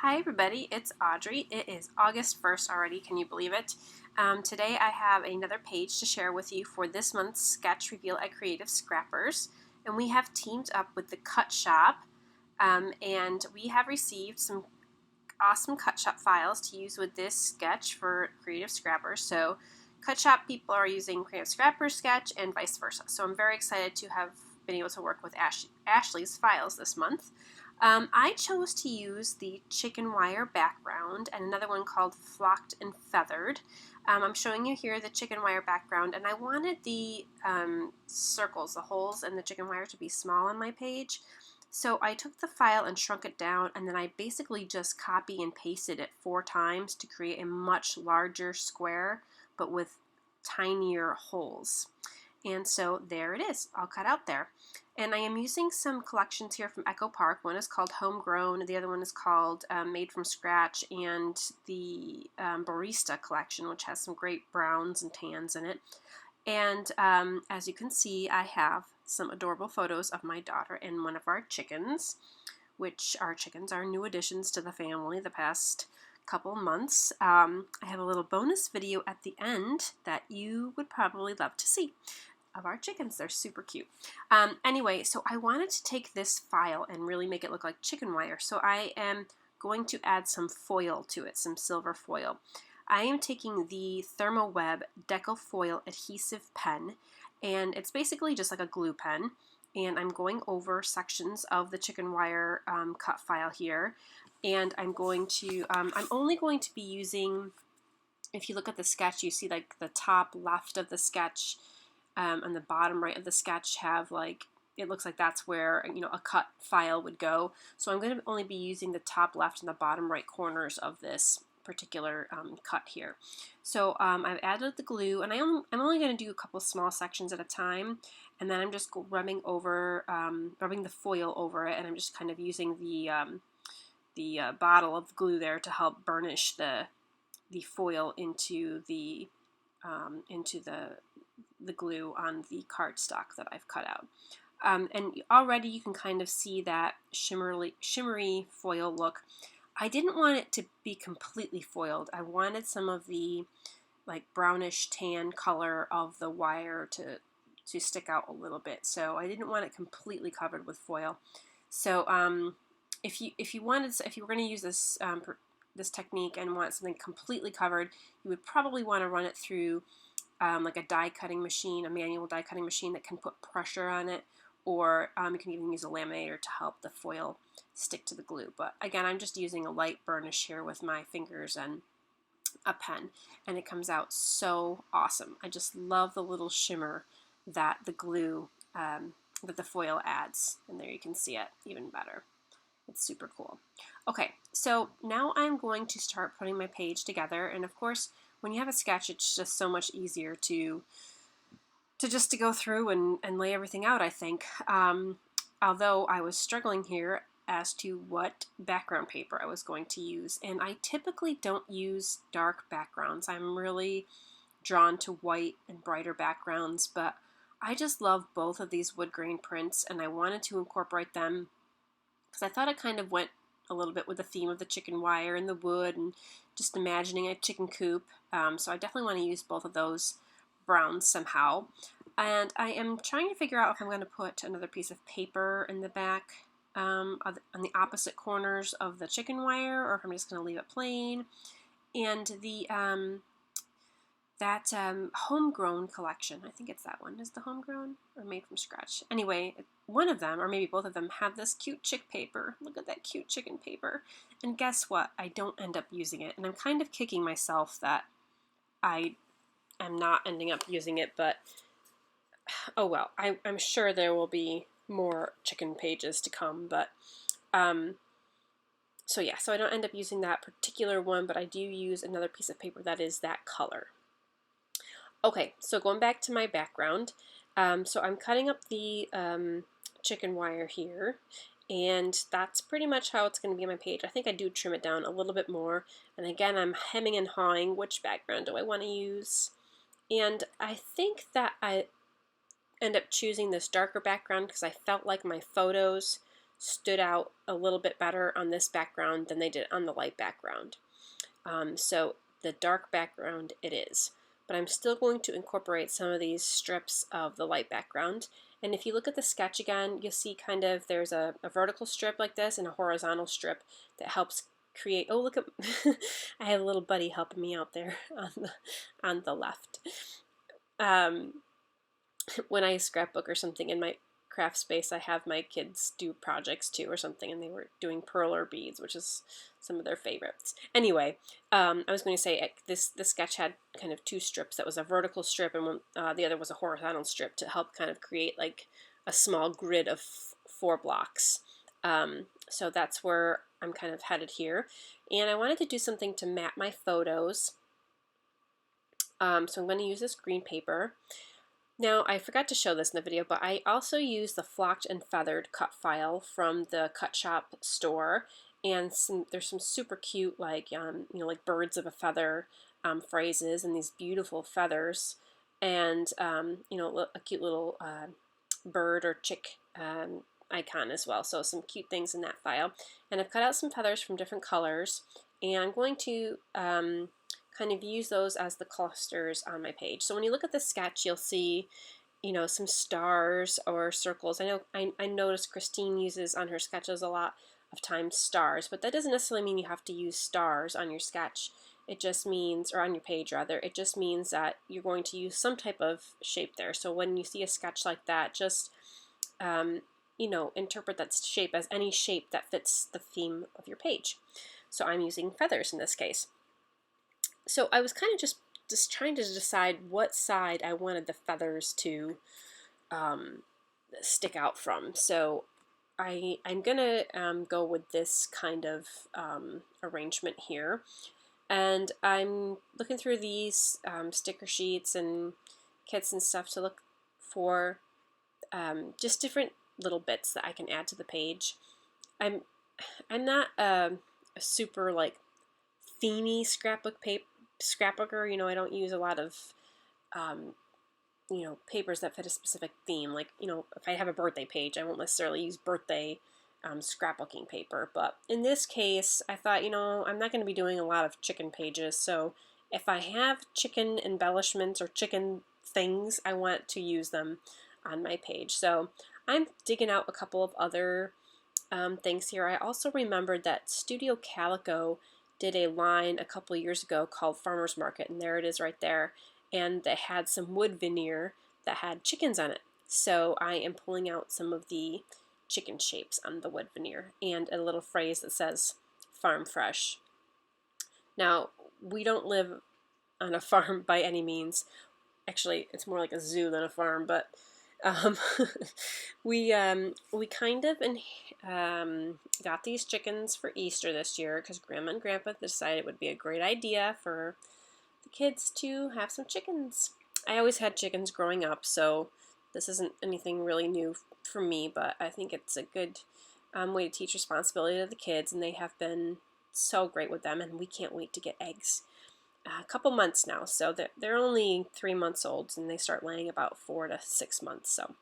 Hi everybody, it's Audrey. It is August 1st already, can you believe it? Today I have another page to share with you for this month's sketch reveal at Creative Scrappers, and we have teamed up with the Cut Shop, and we have received some awesome Cut Shop files to use with this sketch for Creative Scrappers. So Cut Shop people are using Creative Scrappers sketch and vice versa. So I'm very excited to have been able to work with Ashley's files this month. I chose to use the chicken wire background and another one called Flocked and Feathered. I'm showing you here the chicken wire background, and I wanted the circles, the holes in the chicken wire to be small on my page. So I took the file and shrunk it down, and then I basically just copy and pasted it 4 times to create a much larger square, but with tinier holes. And so there it is, all cut out there. And I am using some collections here from Echo Park. One is called Homegrown, the other one is called Made from Scratch, and the Barista collection, which has some great browns and tans in it. And as you can see, I have some adorable photos of my daughter and one of our chickens, which our chickens are new additions to the family the past couple months. I have a little bonus video at the end that you would probably love to see of our chickens. They're super cute. Anyway, so I wanted to take this file and really make it look like chicken wire. So I am going to add some foil to it, some silver foil. I am taking the ThermoWeb Deco Foil Adhesive Pen, and it's basically just like a glue pen. And I'm going over sections of the chicken wire cut file here. And I'm going to, I'm only going to be using, if you look at the sketch, you see like the top left of the sketch and the bottom right of the sketch have like, it looks like that's where, you know, a cut file would go. So I'm going to only be using the top left and the bottom right corners of this particular cut here. So I've added the glue, and I'm only going to do a couple small sections at a time, and then I'm just rubbing the foil over it, and I'm just kind of using the bottle of glue there to help burnish the foil into the glue on the cardstock that I've cut out. And already you can kind of see that shimmery foil look. I didn't want it to be completely foiled. I wanted some of the like brownish tan color of the wire to stick out a little bit. So I didn't want it completely covered with foil. So if you were going to use this this technique and want something completely covered, you would probably want to run it through like a die cutting machine, a manual die cutting machine that can put pressure on it, or you can even use a laminator to help the foil stick to the glue. But again, I'm just using a light burnish here with my fingers and a pen, and it comes out so awesome. I just love the little shimmer that the glue, that the foil adds, and there you can see it even better. It's super cool. Okay, so now I'm going to start putting my page together, and of course, when you have a sketch, it's just so much easier to go through and lay everything out, I think. Although I was struggling here as to what background paper I was going to use, and I typically don't use dark backgrounds. I'm really drawn to white and brighter backgrounds, but I just love both of these wood grain prints, and I wanted to incorporate them because I thought it kind of went a little bit with the theme of the chicken wire and the wood and just imagining a chicken coop. So I definitely want to use both of those browns somehow. And I am trying to figure out if I'm going to put another piece of paper in the back on the opposite corners of the chicken wire, or if I'm just going to leave it plain. And the that Homegrown collection, I think it's that one. Is the Homegrown or Made from Scratch? Anyway, one of them, or maybe both of them, have this cute chick paper. Look at that cute chicken paper. And guess what? I don't end up using it. And I'm kind of kicking myself that I am not ending up using it, but oh well. I'm sure there will be more chicken pages to come, but so yeah, so I don't end up using that particular one, but I do use another piece of paper that is that color. Okay, so going back to my background, so I'm cutting up the chicken wire here, and that's pretty much how it's going to be on my page. I think I do trim it down a little bit more, and again, I'm hemming and hawing which background do I want to use, and I think that I end up choosing this darker background because I felt like my photos stood out a little bit better on this background than they did on the light background. So the dark background it is. But I'm still going to incorporate some of these strips of the light background. And if you look at the sketch again, you'll see kind of there's a vertical strip like this and a horizontal strip that helps create, oh look at, I have a little buddy helping me out there on the left. When I scrapbook or something in my craft space, I have my kids do projects too or something, and they were doing perler beads, which is some of their favorites. Anyway, I was going to say this sketch had kind of two strips. That was a vertical strip, and one, the other was a horizontal strip to help kind of create like a small grid of 4 blocks. So that's where I'm kind of headed here. And I wanted to do something to map my photos. So I'm going to use this green paper. Now, I forgot to show this in the video, but I also use the flocked and feathered cut file from the Cut Shop store, and there's some super cute, like like birds of a feather phrases and these beautiful feathers, and a cute little bird or chick icon as well. So some cute things in that file, and I've cut out some feathers from different colors, and I'm going to kind of use those as the clusters on my page. So when you look at the sketch, you'll see, some stars or circles. I noticed Christine uses on her sketches a lot of times stars, but that doesn't necessarily mean you have to use stars on your sketch. It just means, or on your page rather, it just means that you're going to use some type of shape there. So when you see a sketch like that, just interpret that shape as any shape that fits the theme of your page. So I'm using feathers in this case. So I was kind of just trying to decide what side I wanted the feathers to stick out from. So I'm gonna go with this kind of arrangement here, and I'm looking through these sticker sheets and kits and stuff to look for just different little bits that I can add to the page. I'm not a super like themey scrapbooker. I don't use a lot of papers that fit a specific theme. Like, if I have a birthday page, I won't necessarily use birthday scrapbooking paper. But in this case, I thought, I'm not going to be doing a lot of chicken pages. So if I have chicken embellishments or chicken things, I want to use them on my page. So I'm digging out a couple of other things here. I also remembered that Studio Calico did a line a couple years ago called Farmer's Market, and there it is right there. And they had some wood veneer that had chickens on it. So I am pulling out some of the chicken shapes on the wood veneer and a little phrase that says farm fresh. Now, we don't live on a farm by any means. Actually, it's more like a zoo than a farm, but we kind of got these chickens for Easter this year because Grandma and Grandpa decided it would be a great idea for the kids to have some chickens. I always had chickens growing up, so this isn't anything really new for me, but I think it's a good way to teach responsibility to the kids, and they have been so great with them, and we can't wait to get eggs. A couple months now, so they're only 3 months old, and they start laying about 4 to 6 months. So,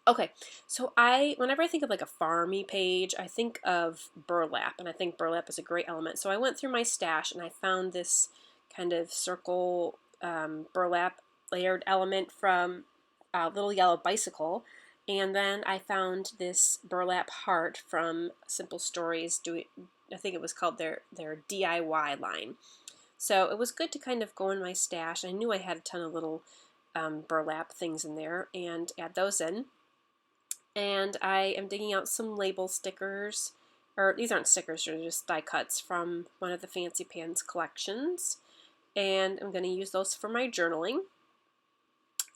okay, so whenever I think of like a farmy page, I think of burlap, and I think burlap is a great element. So I went through my stash and I found this kind of circle burlap layered element from Little Yellow Bicycle, and then I found this burlap heart from Simple Stories. I think it was called their DIY line. So it was good to kind of go in my stash. I knew I had a ton of little burlap things in there, and add those in. And I am digging out some label stickers, or these aren't stickers, they're just die cuts from one of the Fancy Pans collections. And I'm going to use those for my journaling.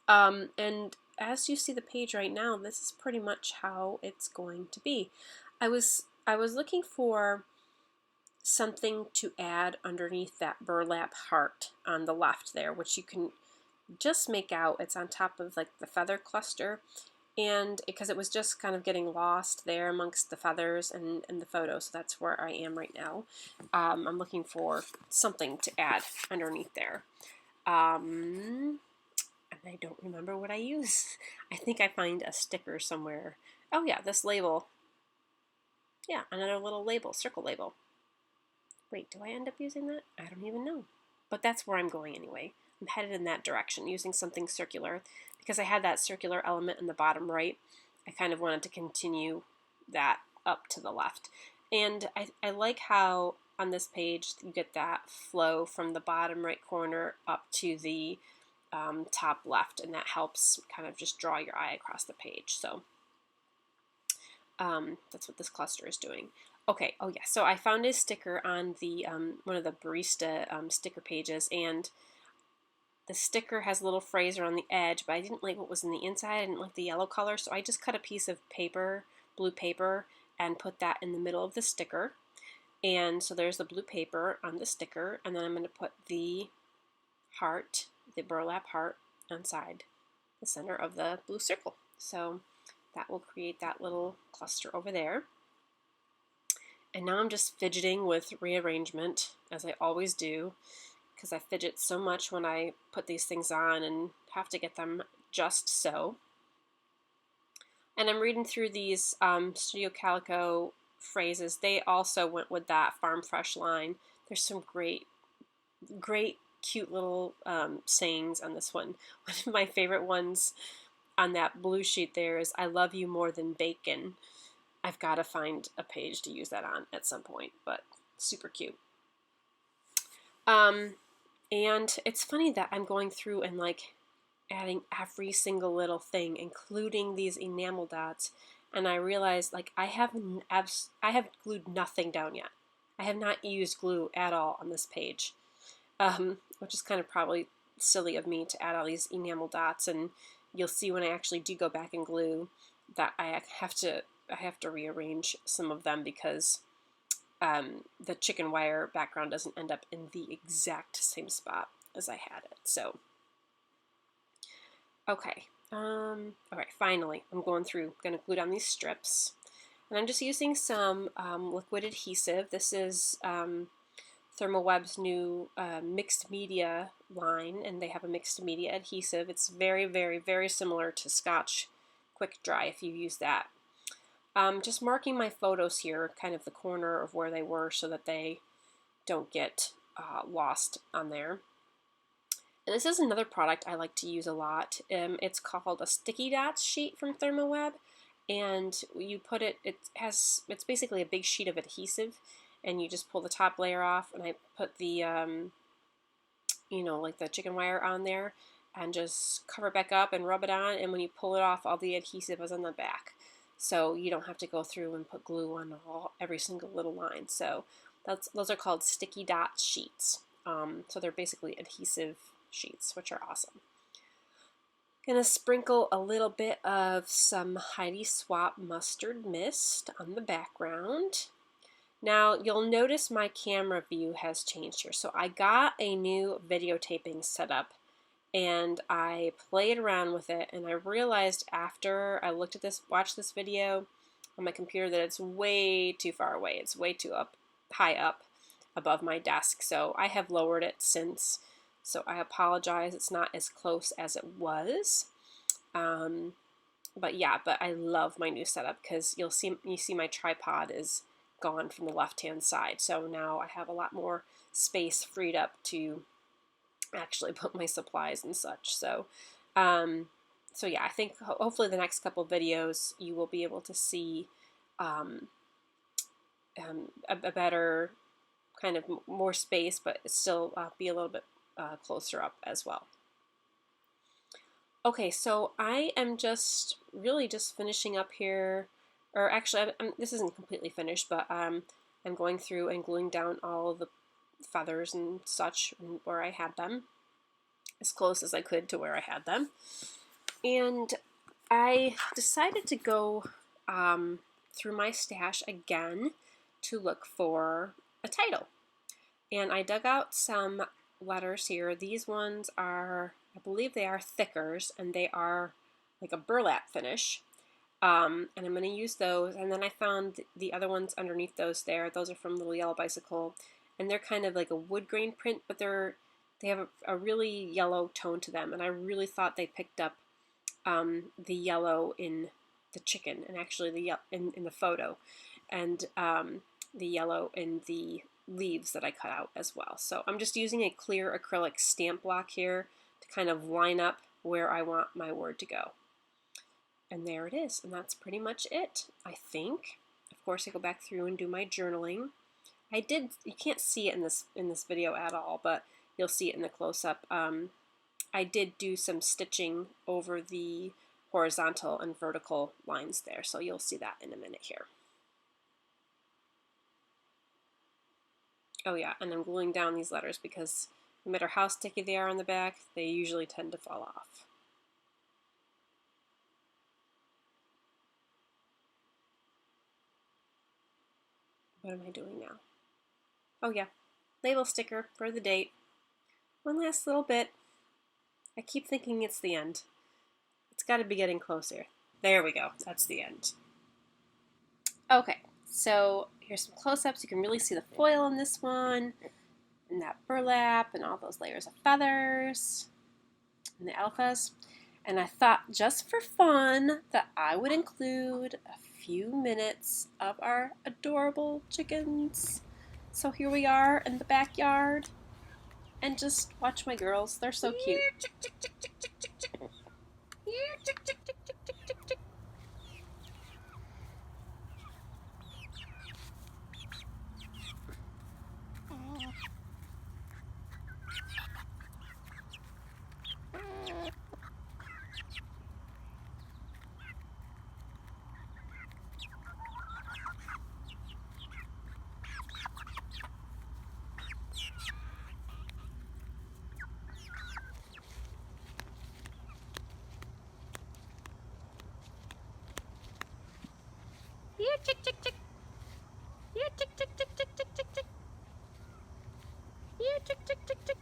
And as you see the page right now, this is pretty much how it's going to be. I was looking for something to add underneath that burlap heart on the left there, which you can just make out. It's on top of like the feather cluster, and because it was just kind of getting lost there amongst the feathers and the photo, so that's where I am right now. I'm looking for something to add underneath there. And I don't remember what I use. I think I find a sticker somewhere. Oh yeah, this label Yeah, another little label, circle label. Wait, do I end up using that? I don't even know. But that's where I'm going anyway. I'm headed in that direction, using something circular. Because I had that circular element in the bottom right, I kind of wanted to continue that up to the left. And I like how on this page you get that flow from the bottom right corner up to the top left, and that helps kind of just draw your eye across the page. So that's what this cluster is doing. Okay, oh yeah, so I found a sticker on the one of the barista sticker pages, and the sticker has a little phrase around the edge, but I didn't like what was in the inside. I didn't like the yellow color, so I just cut a piece of paper, blue paper, and put that in the middle of the sticker. And so there's the blue paper on the sticker, and then I'm going to put the heart, the burlap heart, inside the center of the blue circle. So that will create that little cluster over there. And now I'm just fidgeting with rearrangement, as I always do, because I fidget so much when I put these things on and have to get them just so. And I'm reading through these Studio Calico phrases. They also went with that Farm Fresh line. There's some great, cute little sayings on this one. One of my favorite ones on that blue sheet there is, "I love you more than bacon." I've got to find a page to use that on at some point, but super cute. And it's funny that I'm going through and like adding every single little thing, including these enamel dots, and I realized like I have glued nothing down yet. I have not used glue at all on this page, which is kind of probably silly of me to add all these enamel dots, and you'll see when I actually do go back and glue that I have to rearrange some of them because the chicken wire background doesn't end up in the exact same spot as I had it. So, okay. All right, finally, I'm going to glue down these strips. And I'm just using some liquid adhesive. This is Thermoweb's new mixed media line, and they have a mixed media adhesive. It's very, very, very similar to Scotch Quick Dry if you use that. Just marking my photos here, kind of the corner of where they were so that they don't get lost on there. And this is another product I like to use a lot. It's called a sticky dots sheet from Thermoweb, and you put it's basically a big sheet of adhesive, and you just pull the top layer off, and I put the like the chicken wire on there, and just cover it back up and rub it on, and when you pull it off, all the adhesive is on the back. So you don't have to go through and put glue on every single little line. So those are called sticky dot sheets. So they're basically adhesive sheets, which are awesome. Gonna sprinkle a little bit of some Heidi Swapp mustard mist on the background. Now you'll notice my camera view has changed here. So I got a new videotaping setup, and I played around with it, and I realized after I watched this video on my computer that it's way too far away. It's way too high up above my desk. So I have lowered it since. So I apologize. It's not as close as it was. But I love my new setup because you see my tripod is gone from the left-hand side. So now I have a lot more space freed up to actually put my supplies and such. So, I think hopefully the next couple videos you will be able to see a better kind of more space, but still be a little bit closer up as well. Okay, so I am just finishing up here, or actually this isn't completely finished, but I'm going through and gluing down all of the feathers and such where I had them, as close as I could to where I had them. And I decided to go through my stash again to look for a title. And I dug out some letters here. These ones are, I believe they are thickers, and they are like a burlap finish. And I'm going to use those. And then I found the other ones underneath those there. Those are from Little Yellow Bicycle. And they're kind of like a wood grain print, but they have a really yellow tone to them. And I really thought they picked up the yellow in the chicken, and actually in the photo. and the yellow in the leaves that I cut out as well. So I'm just using a clear acrylic stamp block here to kind of line up where I want my word to go. And there it is, and that's pretty much it, I think. Of course, I go back through and do my journaling. You can't see it in this video at all, but you'll see it in the close-up. I did do some stitching over the horizontal and vertical lines there, so you'll see that in a minute here. Oh yeah, and I'm gluing down these letters because no matter how sticky they are on the back, they usually tend to fall off. What am I doing now? Oh yeah, label sticker for the date. One last little bit. I keep thinking it's the end. It's got to be getting closer. There we go. That's the end. Okay, so here's some close-ups. You can really see the foil in this one, and that burlap, and all those layers of feathers, and the alphas. And I thought, just for fun, that I would include a few minutes of our adorable chickens. So here we are in the backyard, and just watch my girls. They're so cute. Here, chick, chick, chick. Here, chick, chick, chick, chick, chick, chick, chick. Here, chick, chick, chick, chick.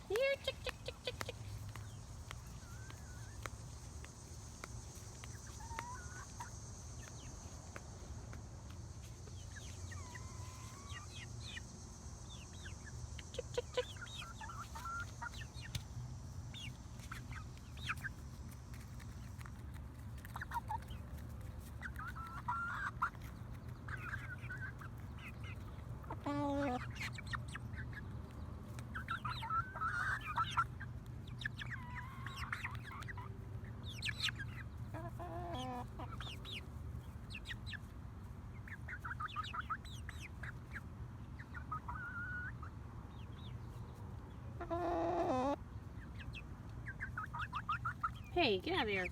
Here, chick, chick, chick, chick, chick. Chick, chick, chick. Hey, get out of here.